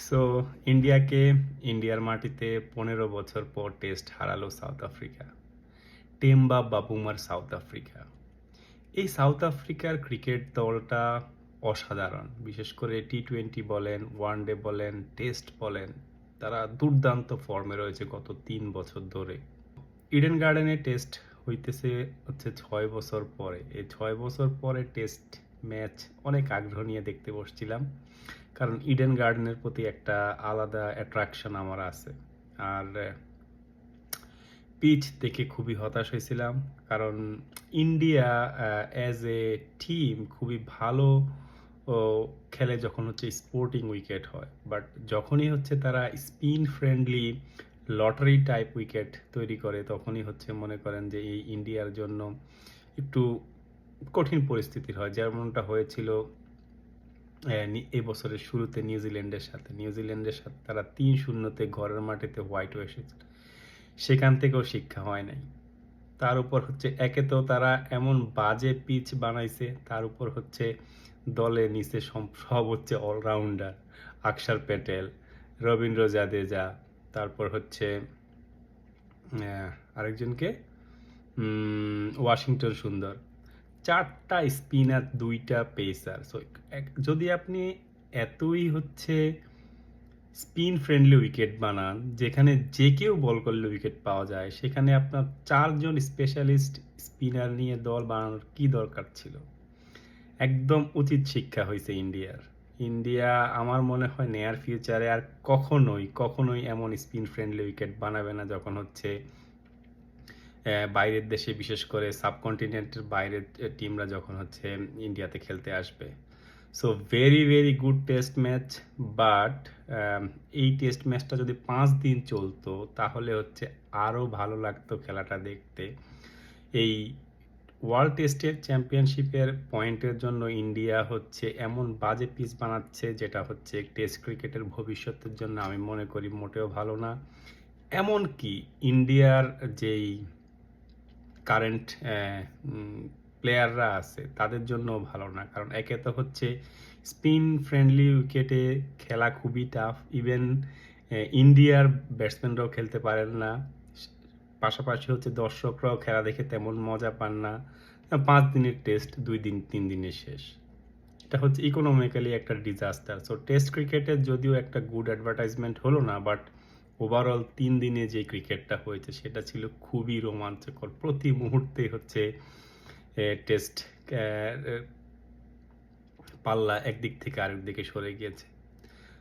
So ইন্ডিয়ার মাটিতে 15 বছর পর টেস্ট হারালো South Africa. Temba Bavuma South Africa. এই সাউথ আফ্রিকার ক্রিকেট দলটা অসাধারণ। বিশেষ করে টি-20 বলেন, ওয়ানডে বলেন, টেস্ট বলেন, তারা দুর্দান্ত ফর্মে রয়েছে গত 3 বছর ধরে। ইডেন গার্ডেনে টেস্ট হইতেছে হচ্ছে 6 বছর পরে। এই 6 বছর পরে টেস্ট ম্যাচ অনেক আগ্রহ নিয়ে দেখতে বসছিলাম, কারণ ইডেন গার্ডেনের প্রতি একটা আলাদা অ্যাট্রাকশন আমার আছে। আর পিচ দেখে খুবই হতাশ হয়েছিলাম, কারণ ইন্ডিয়া অ্যাজ এ টিম খুবই ভালো ও খেলে যখন হচ্ছে স্পোর্টিং উইকেট হয়, বাট যখনই হচ্ছে তারা spin friendly lottery type wicket তৈরি করে, তখনই হচ্ছে মনে করেন যে এই ইন্ডিয়ার জন্য একটু কঠিন পরিস্থিতির হয়, যেমনটা হয়েছিল এই বছরের শুরুতে নিউজিল্যান্ডের সাথে তারা 3-0 ঘরের মাটিতে হোয়াইট এসেছিল। সেখান থেকেও শিক্ষা হয় নাই। তার উপর হচ্ছে একে তো তারা এমন বাজে পিচ বানাইছে, তার উপর হচ্ছে দলে নিচে সব হচ্ছে অলরাউন্ডার, আকসার প্যাটেল, রবীন্দ্র জাদেজা, তারপর হচ্ছে আরেকজনকে ওয়াশিংটন সুন্দর, 4টা স্পিনার, 2টা পেসার। সো যদি আপনি এতই হচ্ছে স্পিন ফ্রেন্ডলি উইকেট বানান, যেখানে যে কেউ বল করলে উইকেট পাওয়া যায়, সেখানে আপনার 4জন স্পেশালিস্ট স্পিনার নিয়ে দল বানানোর কি দরকার ছিল? একদম উচিত শিক্ষা হয়েছে ইন্ডিয়া আমার মনে হয় নেয়ার ফিউচারে আর কখনোই এমন স্পিন ফ্রেন্ডলি উইকেট বানাবে না, যখন হচ্ছে বাইরের দেশে, বিশেষ করে সাবকন্টিনেন্টের বাইরের টিমরা যখন হচ্ছে ইন্ডিয়াতে খেলতে আসবে। So very very good test match, but এই টেস্ট ম্যাচটা যদি 5 দিন চলতো তাহলে হচ্ছে আরও ভালো লাগতো খেলাটা দেখতে। এই ওয়ার্ল্ড টেস্টের চ্যাম্পিয়নশিপের পয়েন্টের জন্য ইন্ডিয়া হচ্ছে এমন বাজে পিচ বানাচ্ছে, যেটা হচ্ছে টেস্ট ক্রিকেটের ভবিষ্যতের জন্য আমি মনে করি মোটেও ভালো না। এমনকি ইন্ডিয়ার যেই কারেন্ট প্লেয়াররা আছে তাদের জন্য ভালো না, কারণ একে তো হচ্ছে স্পিন ফ্রেন্ডলি উইকেটে খেলা খুবই টাফ। ইভেন ইন্ডিয়ার ব্যাটসম্যানরাও খেলতে পারেন না, পাশাপাশি হচ্ছে দর্শকরাও খেলা দেখে তেমন মজা পান না। 5 দিনের টেস্ট 2 দিন 3 দিনে শেষ, এটা হচ্ছে ইকোনমিক্যালি একটা ডিজাস্টার। সো টেস্ট ক্রিকেটের যদিও একটা গুড অ্যাডভার্টাইজমেন্ট হলো না, বাট ওভারঅল 3 দিনে যে ক্রিকেটটা হয়েছে সেটা ছিল খুবই রোমাঞ্চকর। প্রতি মুহূর্তে হচ্ছে টেস্ট পাল্লা একদিক থেকে আরেক দিকে সরে গিয়েছে।